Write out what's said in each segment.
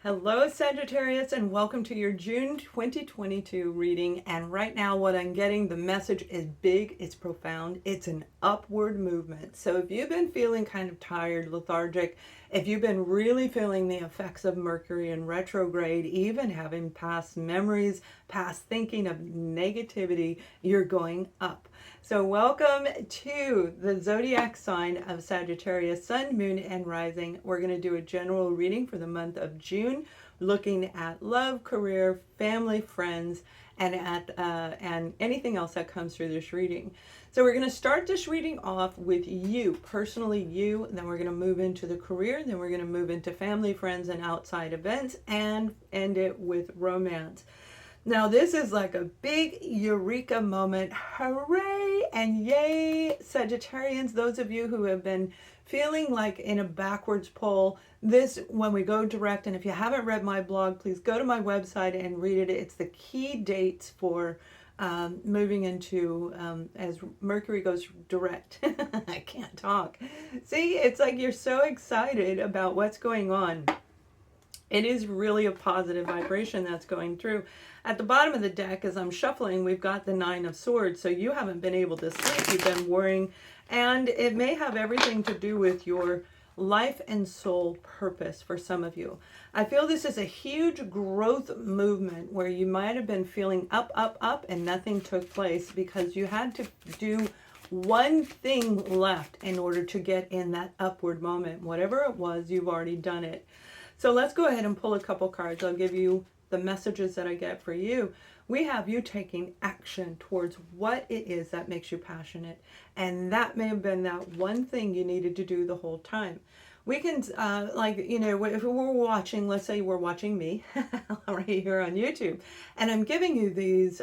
Hello Sagittarius, and welcome to your June 2022 reading. And right now what I'm getting, the message is big, it's profound, it's an upward movement. So if you've been feeling kind of tired, lethargic, if you've been really feeling the effects of Mercury in retrograde, even having past memories, past thinking of negativity, you're going up. So welcome to the zodiac sign of Sagittarius, Sun, Moon, and Rising. We're going to do a general reading for the month of June, looking at love, career, family, friends, and anything else that comes through this reading. So we're going to start this reading off with you, personally you, and then we're going to move into the career, then we're going to move into family, friends, and outside events, and end it with romance. Now this is like a big eureka moment. Hooray and yay, Sagittarians, those of you who have been feeling like in a backwards pull. This, when we go direct, and if you haven't read my blog, please go to my website and read it. It's the key dates for moving into, as Mercury goes direct. I can't talk. See, it's like you're so excited about what's going on. It is really a positive vibration that's going through. At the bottom of the deck, as I'm shuffling, we've got the Nine of Swords. So you haven't been able to sleep. You've been worrying. And it may have everything to do with your life and soul purpose for some of you. I feel this is a huge growth movement where you might have been feeling up, up, up, and nothing took place because you had to do one thing left in order to get in that upward moment. Whatever it was, you've already done it. So let's go ahead and pull a couple cards. I'll give you the messages that I get for you. We have you taking action towards what it is that makes you passionate. And that may have been that one thing you needed to do the whole time. We can, if we're watching, let's say we're watching me right here on YouTube, and I'm giving you these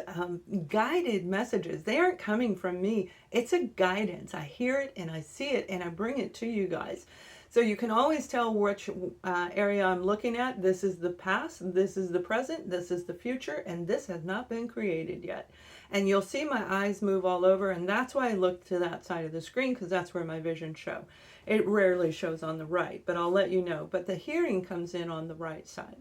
guided messages. They aren't coming from me. It's a guidance. I hear it and I see it and I bring it to you guys. So you can always tell which area I'm looking at. This is the past, this is the present, this is the future, and this has not been created yet. And you'll see my eyes move all over, and that's why I look to that side of the screen, because that's where my vision shows. It rarely shows on the right, but I'll let you know. But the hearing comes in on the right side.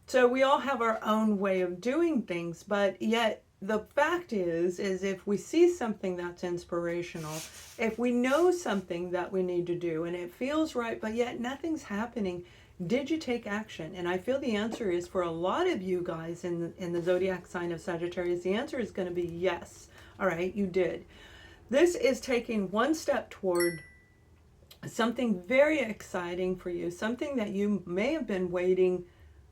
So we all have our own way of doing things, but yet the fact is if we see something that's inspirational, if we know something that we need to do and it feels right, but yet nothing's happening, did you take action? And I feel the answer is, for a lot of you guys in the zodiac sign of Sagittarius, the answer is going to be yes. All right, you did. This is taking one step toward something very exciting for you, something that you may have been waiting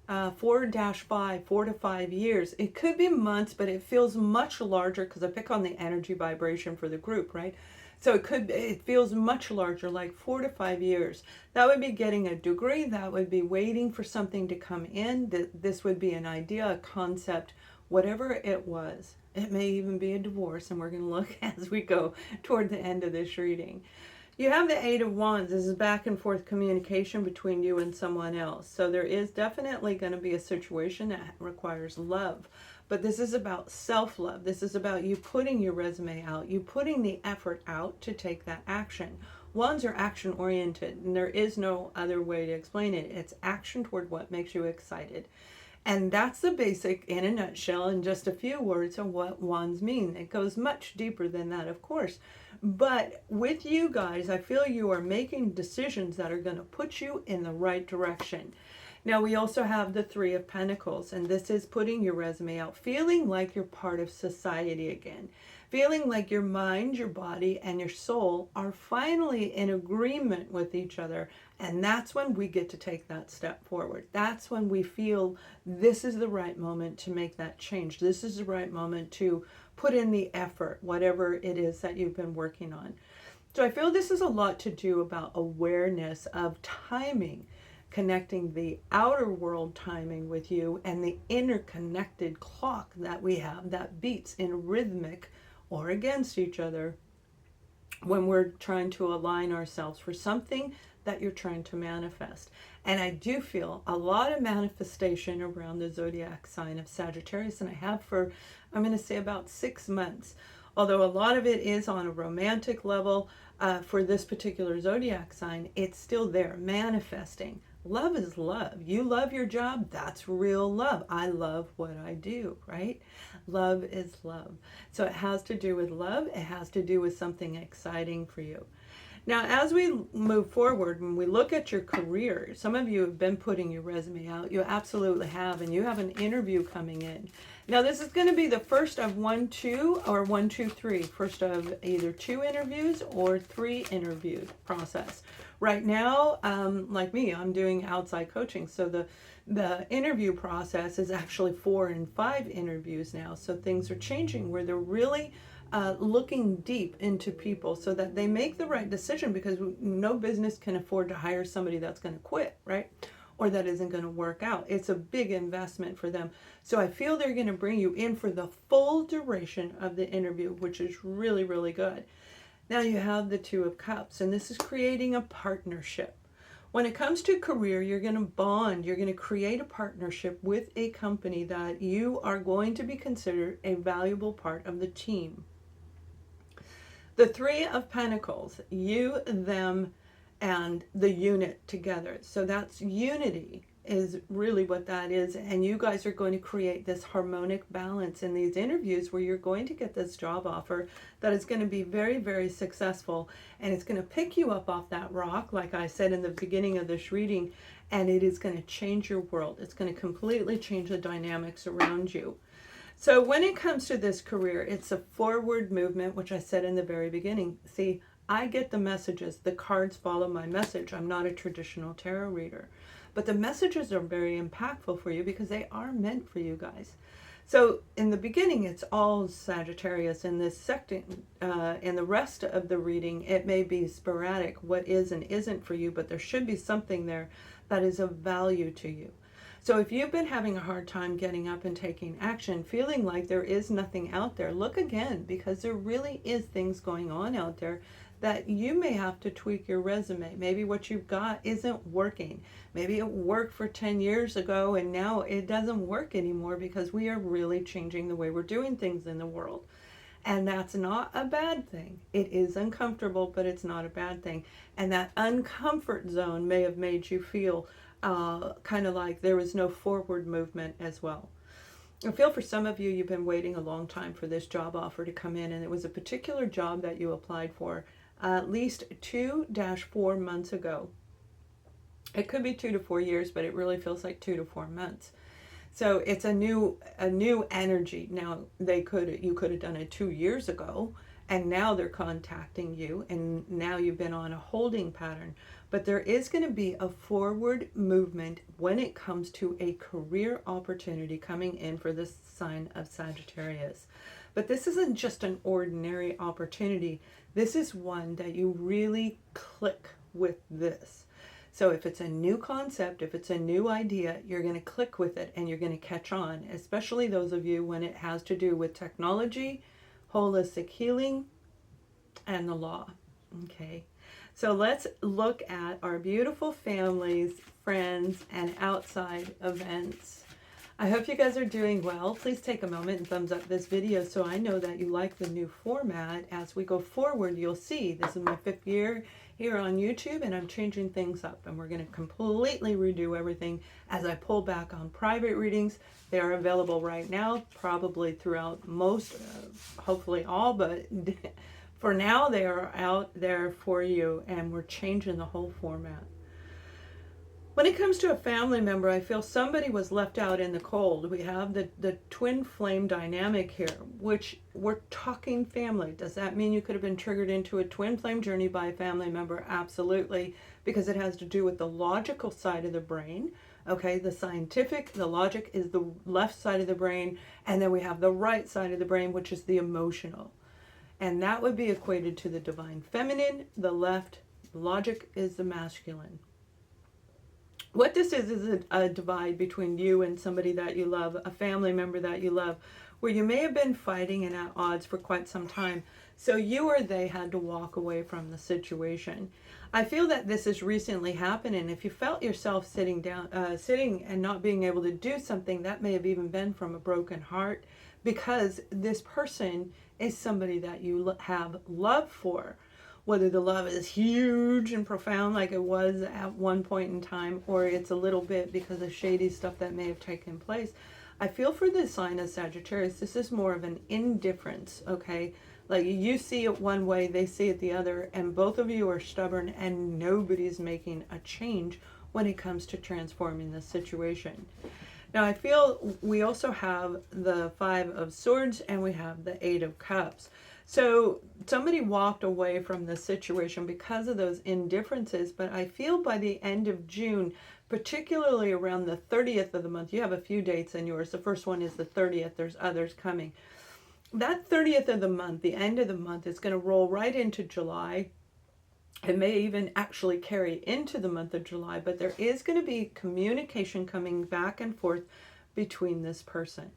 4 to 5 years. It could be months, but it feels much larger because I pick on the energy vibration for the group, right? So it feels much larger, like 4 to 5 years. That would be getting a degree. That would be waiting for something to come in. This would be an idea, a concept, whatever it was. It may even be a divorce, and we're going to look as we go toward the end of this reading. You have the Eight of Wands. This is back and forth communication between you and someone else. So there is definitely going to be a situation that requires love. But this is about self-love. This is about you putting your resume out, you putting the effort out to take that action. Wands are action-oriented, and there is no other way to explain it. It's action toward what makes you excited. And that's the basic, in a nutshell, in just a few words, of what wands mean. It goes much deeper than that, of course. But with you guys, I feel you are making decisions that are going to put you in the right direction. Now, we also have the Three of Pentacles, and this is putting your resume out, feeling like you're part of society again. Feeling like your mind, your body, and your soul are finally in agreement with each other. And that's when we get to take that step forward. That's when we feel this is the right moment to make that change. This is the right moment to put in the effort, whatever it is that you've been working on. So I feel this is a lot to do about awareness of timing, connecting the outer world timing with you and the interconnected clock that we have that beats in rhythmic or against each other when we're trying to align ourselves for something that you're trying to manifest. And I do feel a lot of manifestation around the zodiac sign of Sagittarius, and I have for, I'm going to say, about 6 months. Although a lot of it is on a romantic level, for this particular zodiac sign, it's still there, manifesting. Love is love. You love your job, that's real love. I love what I do, right? Love is love. So it has to do with love. It has to do with something exciting for you. Now, as we move forward, when we look at your career, some of you have been putting your resume out. You absolutely have, and you have an interview coming in. Now, this is going to be the first of 1, 2, or 1, 2, 3. First of either 2 interviews or 3 interview process. Right now, like me, I'm doing outside coaching, so the interview process is actually 4 and 5 interviews now. So things are changing where they're really looking deep into people so that they make the right decision, because no business can afford to hire somebody that's going to quit, right? Or that isn't going to work out. It's a big investment for them. So I feel they're going to bring you in for the full duration of the interview, which is really, really good. Now you have the 2 of Cups, and this is creating a partnership. When it comes to career, you're going to bond. You're going to create a partnership with a company that you are going to be considered a valuable part of the team. The 3 of Pentacles, you, them, and the unit together. So that's unity is really what that is. And you guys are going to create this harmonic balance in these interviews where you're going to get this job offer that is going to be very, very successful. And it's going to pick you up off that rock, like I said in the beginning of this reading, and it is going to change your world. It's going to completely change the dynamics around you. So when it comes to this career, it's a forward movement, which I said in the very beginning. See, I get the messages. The cards follow my message. I'm not a traditional tarot reader. But the messages are very impactful for you because they are meant for you guys. So in the beginning, it's all Sagittarius. In this second, in the rest of the reading, it may be sporadic, what is and isn't for you, but there should be something there that is of value to you. So if you've been having a hard time getting up and taking action, feeling like there is nothing out there, look again, because there really is things going on out there that you may have to tweak your resume. Maybe what you've got isn't working. Maybe it worked for 10 years ago and now it doesn't work anymore, because we are really changing the way we're doing things in the world. And that's not a bad thing. It is uncomfortable, but it's not a bad thing. And that uncomfort zone may have made you feel kind of like there was no forward movement as well. I feel for some of you, you've been waiting a long time for this job offer to come in, and it was a particular job that you applied for at least 2-4 months ago. It could be 2 to 4 years, but it really feels like 2 to 4 months. So it's a new energy. Now you could have done it 2 years ago, and now they're contacting you, and now you've been on a holding pattern. But there is going to be a forward movement when it comes to a career opportunity coming in for this sign of Sagittarius. But this isn't just an ordinary opportunity. This is one that you really click with this. So if it's a new concept, if it's a new idea, you're going to click with it and you're going to catch on, especially those of you when it has to do with technology, holistic healing, and the law. Okay. So let's look at our beautiful families, friends, and outside events. I hope you guys are doing well. Please take a moment and thumbs up this video so I know that you like the new format. As we go forward, you'll see this is my 5th year here on YouTube, and I'm changing things up, and we're going to completely redo everything as I pull back on private readings. They are available right now, probably throughout most, hopefully all, but for now, they are out there for you, and we're changing the whole format. When it comes to a family member, I feel somebody was left out in the cold. We have the twin flame dynamic here, which we're talking family. Does that mean you could have been triggered into a twin flame journey by a family member? Absolutely, because it has to do with the logical side of the brain. Okay, the scientific, the logic is the left side of the brain, and then we have the right side of the brain, which is the emotional. And that would be equated to the divine feminine. The left, logic, is the masculine. What this is a divide between you and somebody that you love, a family member that you love, where you may have been fighting and at odds for quite some time. So you or they had to walk away from the situation. I feel that this has recently happened, and if you felt yourself sitting and not being able to do something, that may have even been from a broken heart, because this person is somebody that you have love for. whether the love is huge and profound like it was at one point in time, or it's a little bit because of shady stuff that may have taken place. I feel for the sign of Sagittarius, this is more of an indifference, okay? Like you see it one way, they see it the other, and both of you are stubborn and nobody's making a change when it comes to transforming the situation. Now I feel we also have the Five of Swords and we have the Eight of Cups. So somebody walked away from the situation because of those indifferences, but I feel by the end of June, particularly around the 30th of the month, you have a few dates in yours. The first one is the 30th. There's others coming. That 30th of the month, the end of the month, is going to roll right into July. It may even actually carry into the month of July, but there is going to be communication coming back and forth between this person.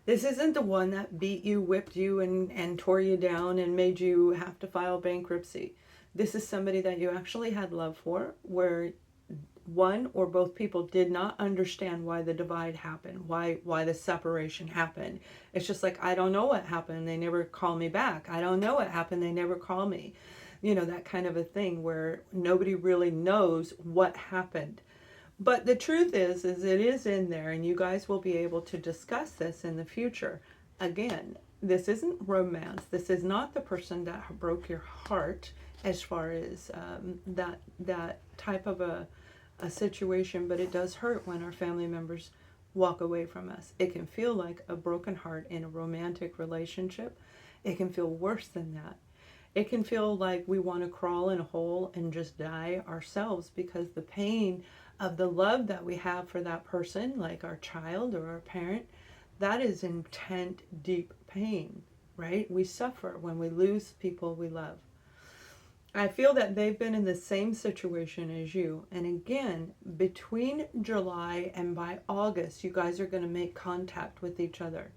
This isn't the one that beat you, whipped you, and tore you down and made you have to file bankruptcy. This is somebody that you actually had love for, where one or both people did not understand why the divide happened, why the separation happened. It's just like, I don't know what happened. They never call me back. I don't know what happened. They never call me. You know, that kind of a thing where nobody really knows what happened. But the truth is it is in there, and you guys will be able to discuss this in the future. Again, this isn't romance. This is not the person that broke your heart as far as that type of a situation, but it does hurt when our family members walk away from us. It can feel like a broken heart in a romantic relationship. It can feel worse than that. It can feel like we want to crawl in a hole and just die ourselves, because the pain of the love that we have for that person, like our child or our parent, that is intense, deep pain, right? We suffer when we lose people we love. I feel that they've been in the same situation as you. And again, between July and by August, you guys are going to make contact with each other.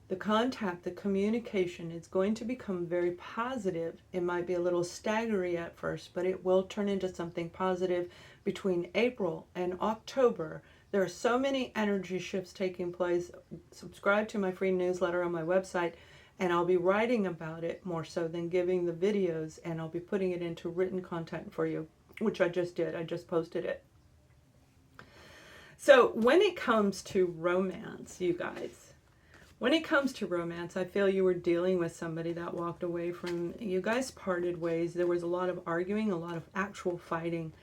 The contact, the communication is going to become very positive. It might be a little staggery at first, but it will turn into something positive between April and October. There are so many energy shifts taking place. Subscribe to my free newsletter on my website, and I'll be writing about it more so than giving the videos, and I'll be putting it into written content for you, which I just did. I just posted it. So when it comes to romance, you guys, when it comes to romance, I feel you were dealing with somebody that walked away from you. Guys parted ways. There was a lot of arguing, a lot of actual fighting.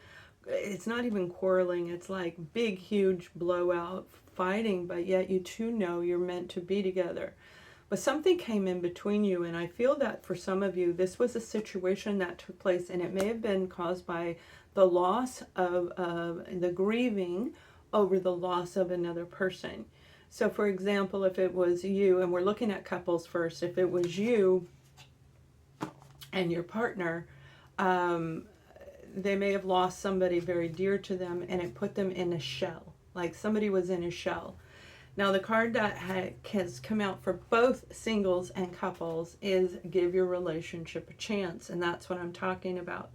It's not even quarreling. It's like big, huge blowout fighting, but yet you two know you're meant to be together. But something came in between you, and I feel that for some of you, this was a situation that took place, and it may have been caused by the loss of the grieving over the loss of another person. So for example, if it was you, and we're looking at couples first, if it was you and your partner, they may have lost somebody very dear to them, and it put them in a shell, like somebody was in a shell. Now the card that has come out for both singles and couples is give your relationship a chance, and that's what I'm talking about.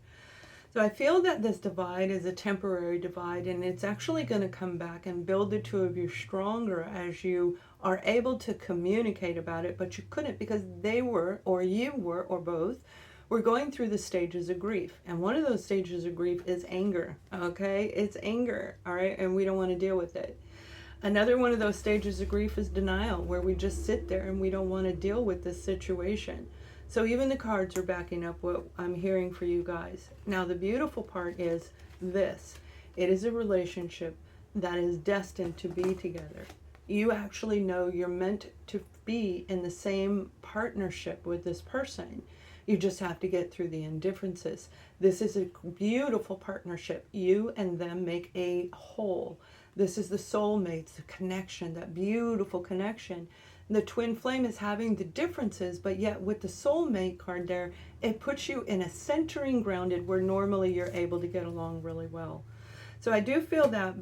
So I feel that this divide is a temporary divide, and it's actually going to come back and build the two of you stronger as you are able to communicate about it, but you couldn't because they were, or you were, or both, were going through the stages of grief. And one of those stages of grief is anger, okay? It's anger, all right? And we don't want to deal with it. Another one of those stages of grief is denial, where we just sit there and we don't want to deal with this situation. So even the cards are backing up what I'm hearing for you guys. Now the beautiful part is this. It is a relationship that is destined to be together. You actually know you're meant to be in the same partnership with this person. You just have to get through the indifferences. This is a beautiful partnership. You and them make a whole. This is the soulmates, the connection, that beautiful connection. The twin flame is having the differences, but yet with the soulmate card there, it puts you in a centering grounded where normally you're able to get along really well. So I do feel that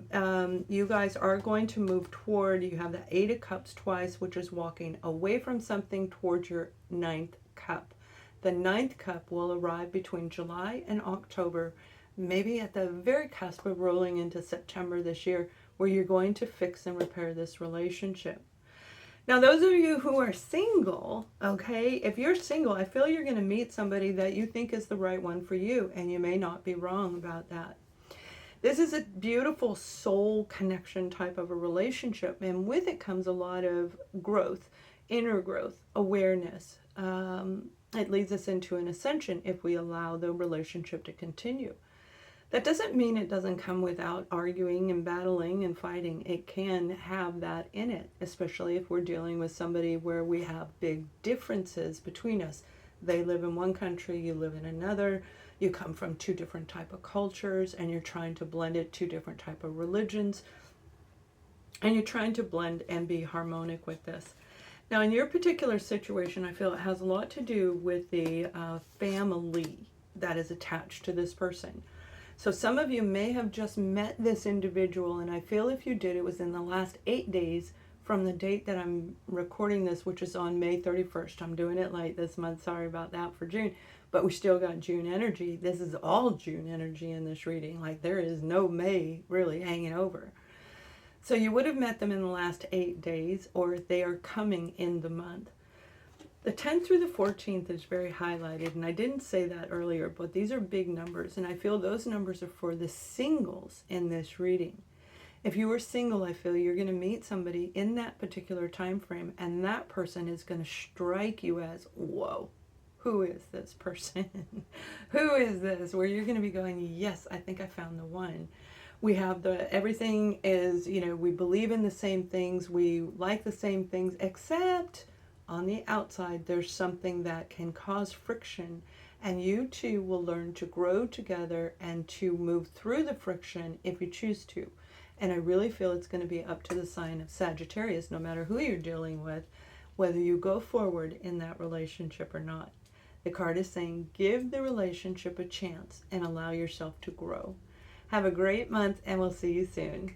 you guys are going to move toward, you have the Eight of Cups twice, which is walking away from something towards your Ninth Cup. The Ninth Cup will arrive between July and October, maybe at the very cusp of rolling into September this year, where you're going to fix and repair this relationship. Now, those of you who are single, okay, if you're single, I feel you're going to meet somebody that you think is the right one for you, and you may not be wrong about that. This is a beautiful soul connection type of a relationship, and with it comes a lot of growth, inner growth, awareness. It leads us into an ascension if we allow the relationship to continue. That doesn't mean it doesn't come without arguing and battling and fighting. It can have that in it, especially if we're dealing with somebody where we have big differences between us. They live in one country, you live in another, you come from two different type of cultures, and you're trying to blend it, two different type of religions, and you're trying to blend and be harmonic with this. Now, in your particular situation, I feel it has a lot to do with the family that is attached to this person. So some of you may have just met this individual, and I feel if you did, it was in the last 8 days from the date that I'm recording this, which is on May 31st. I'm doing it late this month. Sorry about that for June, but we still got June energy. This is all June energy in this reading. Like, there is no May really hanging over. So you would have met them in the last 8 days, or they are coming in the month. The 10th through the 14th is very highlighted, and I didn't say that earlier, but these are big numbers, and I feel those numbers are for the singles in this reading. If you are single, I feel you're going to meet somebody in that particular time frame, and that person is going to strike you as, whoa, who is this person? Who is this? Where you're going to be going, yes, I think I found the one. We have everything is, we believe in the same things, we like the same things, except on the outside, there's something that can cause friction, and you two will learn to grow together and to move through the friction if you choose to. And I really feel it's going to be up to the sign of Sagittarius, no matter who you're dealing with, whether you go forward in that relationship or not. The card is saying, give the relationship a chance and allow yourself to grow. Have a great month, and we'll see you soon.